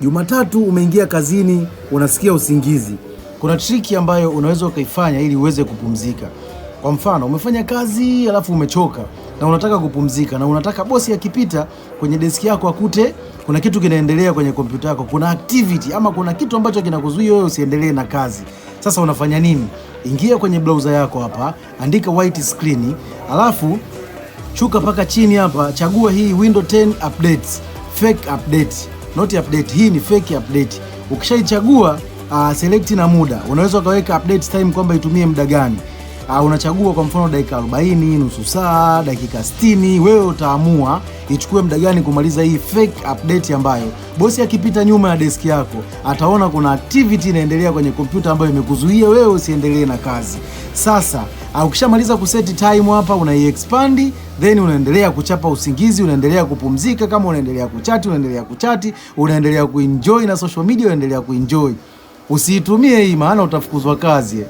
Jumatatu umeingia kazini, unasikia usingizi. Kuna triki ambayo unaweza ukaifanya ili uweze kupumzika. Kwa mfano, umefanya kazi alafu umechoka na unataka kupumzika, na unataka bosi akipita kwenye deski yako akute kuna kitu kinaendelea kwenye kompyuta yako, kuna activity ama kuna kitu ambacho kinakuzuia wewe usiendelee na kazi. Sasa unafanya nini? Ingia kwenye browser yako hapa, andika white screen, alafu shuka paka chini hapa, chagua hii Windows 10 updates, fake update, not update, hii ni fake update. Ukishaichagua select na muda, unaweza ukaweka update time kwamba itumie muda gani. Unachagua kwa mfano dakika 40, nusu saa, dakika 60, wewe utaamua ichukue muda gani kumaliza hii fake update ambayo bosi akipita nyuma ya deski yako ataona kuna activity inaendelea kwenye kompyuta ambayo imekuzuia wewe usiendelee na kazi. Sasa ukishamaliza kuseti time hapa, unai-expand, then unaendelea kuchapa usingizi, unaendelea kupumzika. Kama unaendelea kuchati, unaendelea kuchati, unaendelea kuenjoy na social media, unaendelea kuenjoy. Usiitumie hii maana utafukuzwa kazi.